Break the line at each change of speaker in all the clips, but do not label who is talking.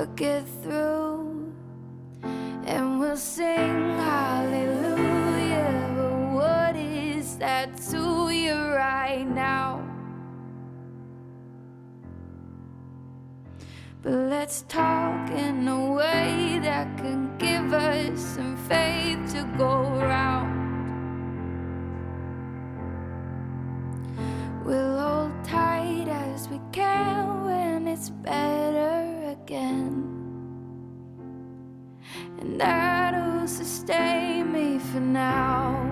but get through, and we'll sing hallelujah. But what is that to you right now? But let's talk in a way that can give us some faith to go around. We'll hold tight as we can when it's better again, and that'll sustain me for now.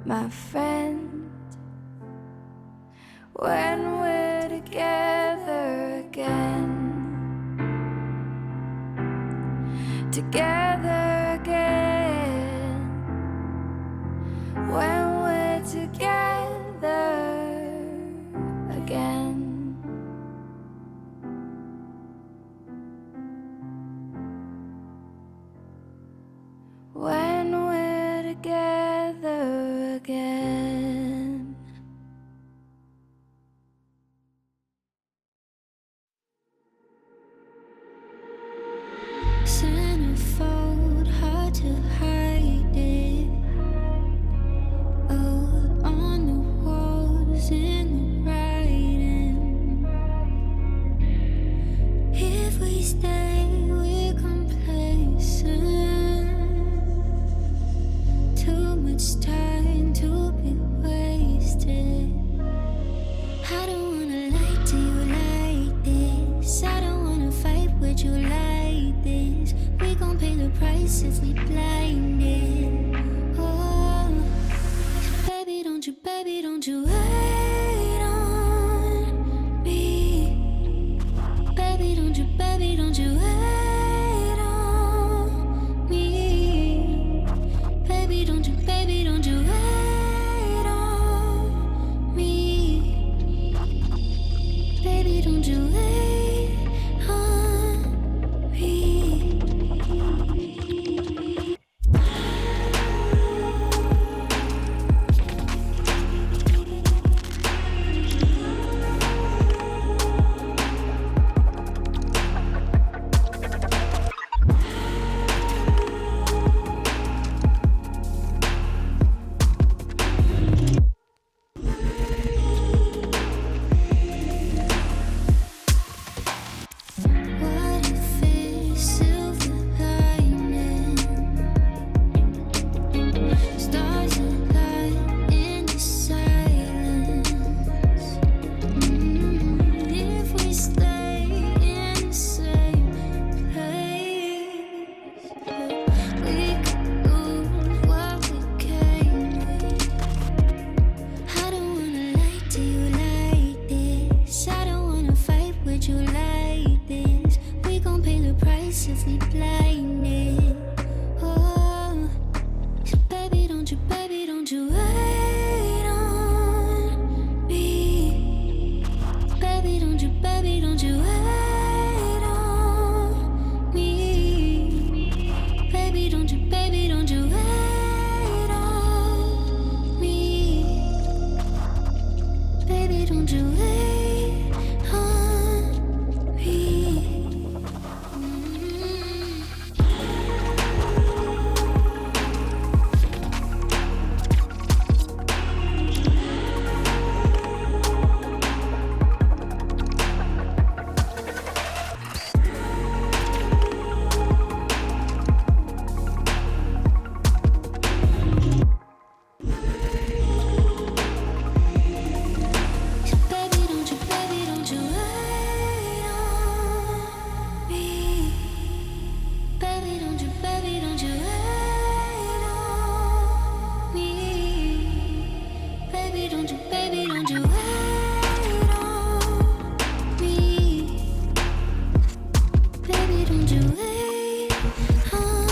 My friend, when we're together again, together again, when we're together again. When we're together again. Centerfold, hard to hide it. Out on the walls in the writing. If we stay, we're complacent. Too much time to be wasted. I don't wanna lie to you like this. I don't wanna fight with you like this. We gon' pay the price if we blinded. Oh, baby, don't you wait on me. Baby, don't you wait on me. Baby, don't you wait on me. Baby, don't you wait on me. What if it's silver lining? Stars align in the silence. If we stay in the same place, we could lose what we came with. I don't wanna lie to you like this. I don't wanna fight with you like this. We gon' pay the price if we blinded. Oh, so baby, don't you wait on me. Baby, don't you wait on me. Baby, don't you wait on me. Baby, don't you wait on me. Baby, don't you wait on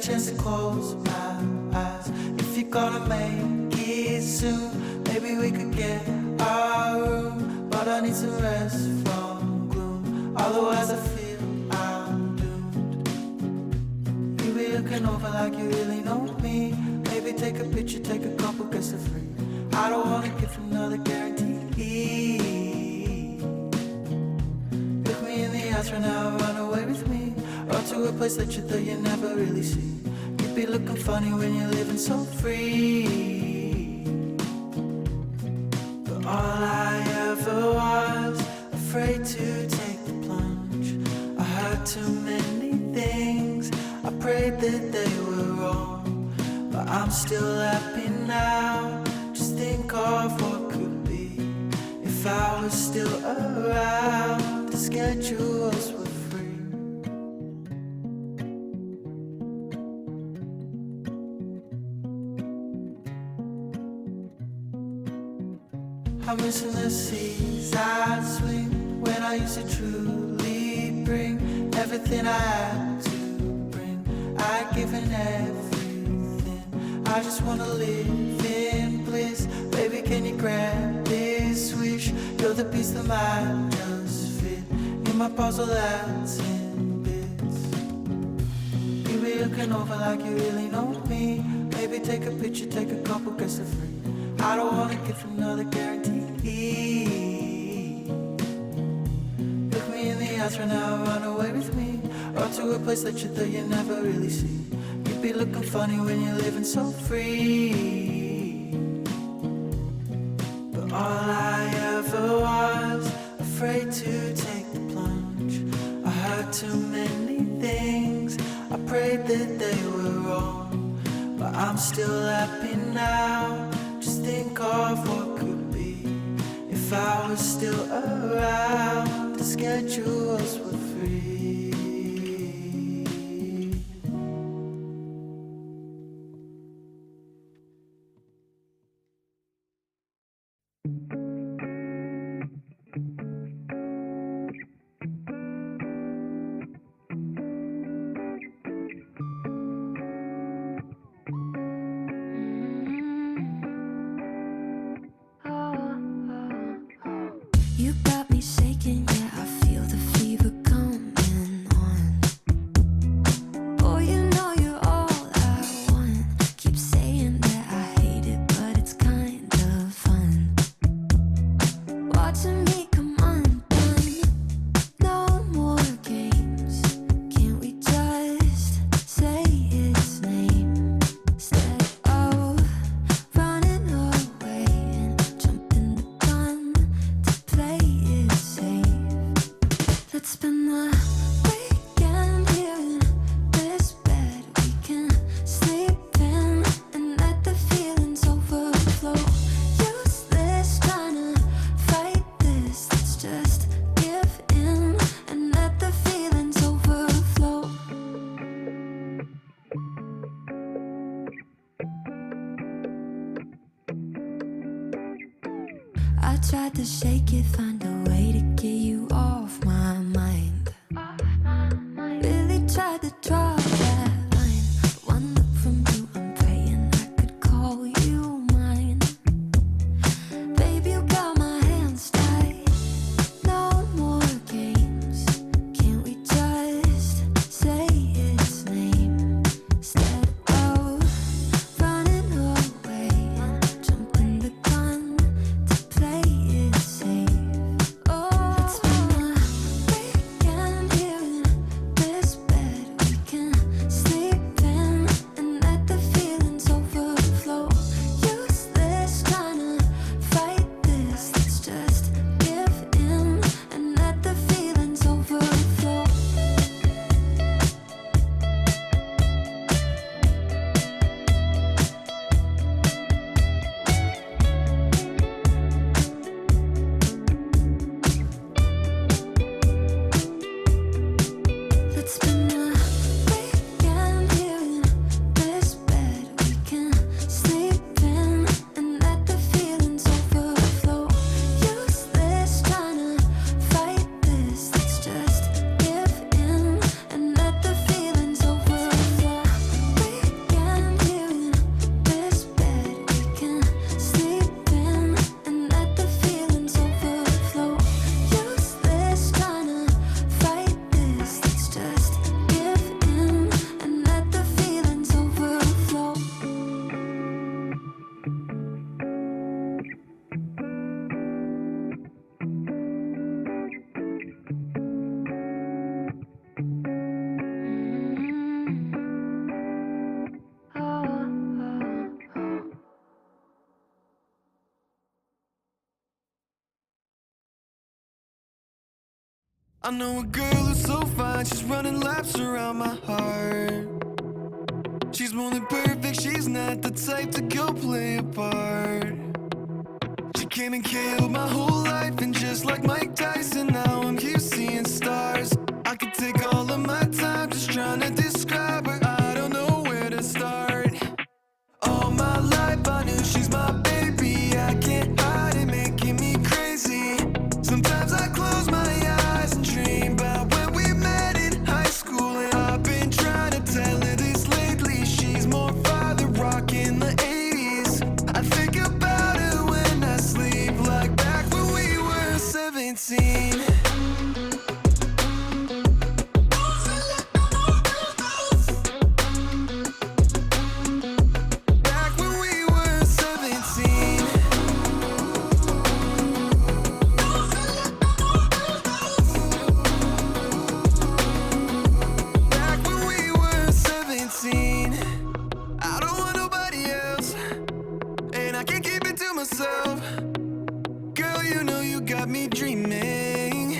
chance to close my eyes. If you're gonna make it soon, maybe we could get our room. But I need some rest from gloom, otherwise I feel I'm doomed. You be looking over like you really know me. Maybe take a picture, take a couple, guess for free. I don't wanna give another guarantee. Look me in the eyes right now, run away with me, or to a place that you thought you never really see. You'd be looking funny when you're living so free. But all I ever was, afraid to take the plunge. I heard too many things, I prayed that they were wrong. But I'm still happy now, just think of what could be if I was still around, the schedules were free. I'm missing the seas I swing, when I used to truly bring everything I had to bring. I'd given everything, I just wanna live in bliss. Baby, can you grant this wish? You're the piece that might just fit in my puzzle that's in bits. You be looking over like you really know me. Maybe take a picture, take a couple, guess for free. I don't wanna give another guarantee. Look me in the eyes right now, run away with me, or to a place that you thought you never really see. You'd be looking funny when you're living so free. But all I ever was, afraid to take the plunge. I heard too many things, I prayed that they were wrong. But I'm still happy now, just think of what could be if I was still around, the schedules were free.
You got me shaking, yeah, I feel the fever coming on. Boy, you know you're all I want. Keep saying that I hate it, but it's kind of fun. Watching me come undone. No more games. Can't we just say its name instead of running away and jumping the gun to play it safe? Let's spend the weekend here in this bed we can sleep in and let the feelings overflow. Useless trying to fight this, let's just give in and let the feelings overflow. I tried to shake it, find a way to get you off my mind.
I know a girl who's so fine, she's running laps around my heart. She's more than perfect, she's not the type to go play a part. She came and killed my whole life, and just like Mike Tyson, now I'm here seeing stars. I could take all of my time just trying to describe her, I don't know where to start. All my life I knew she's my baby, I can't hide it, making me crazy. Sometimes I close my eyes and dream about when we met in high school, and I've been trying to tell her this lately. She's more father rock in the 80s. I think about her when I sleep, like back when we were 17. Girl, you know you got me dreaming.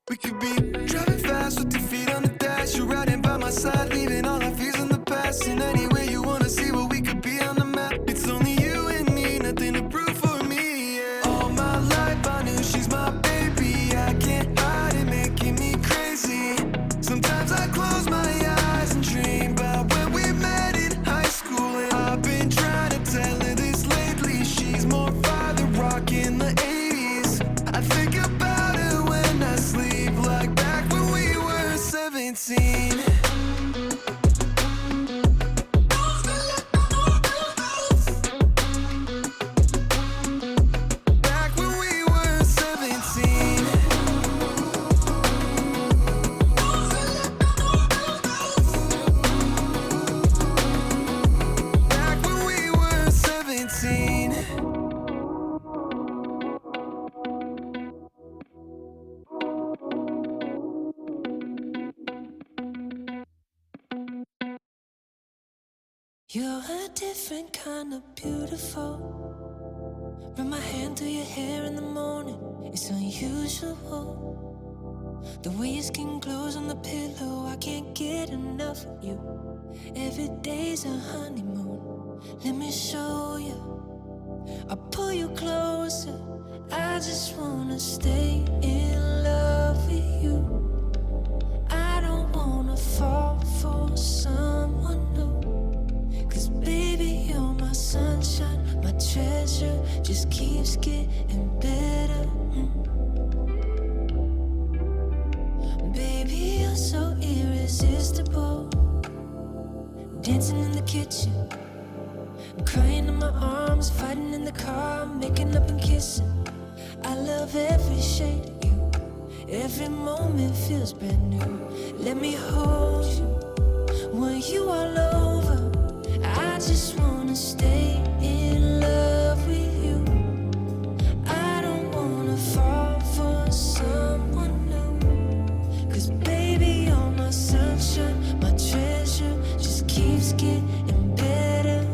We could be driving fast with your feet on the dash. You're riding by my side, leaving all our fears in the past. And anywhere you wanna see what we could be on the map. It's only you and me, nothing to prove for me, yeah. All my life I knew she's my baby, I can't hide it, making me crazy. Sometimes I close my eyes and dream about when we met in high school, and I've been trying to tell her this lately. She's more father rock in the 80s. I think about her when I sleep, like back when we were 17. Back when we were 17. Back when we were 17.
You're a different kind of beautiful. Run my hand through your hair in the morning, it's unusual. The way your skin glows on the pillow, I can't get enough of you. Every day's a honeymoon, let me show you. I'll pull you closer, I just wanna stay in love with you. I don't wanna fall for someone new. Cause baby, you're my sunshine, my treasure, just keeps getting better. Baby, you're so irresistible. Dancing in the kitchen, crying in my arms, fighting in the car, making up and kissing. I love every shade of you, every moment feels brand new. Let me hold you, want you all over. I just wanna stay in love with you. I don't wanna fall for someone new. Cause baby, you're my sunshine, my treasure, just keeps getting better.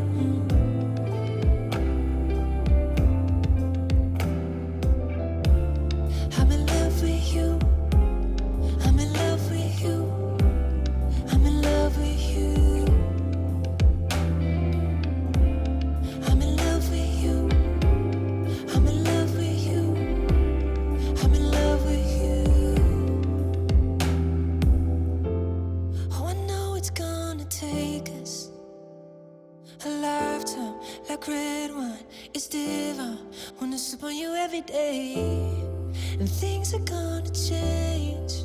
I'm in love with you. I'm in love with you. I'm in love with you. I'm in love with you. I'm in love with you. I'm in love with you. Oh, I know it's gonna take us a lifetime, like red wine, it's divine. Wanna sip on you every day, and things are gonna change.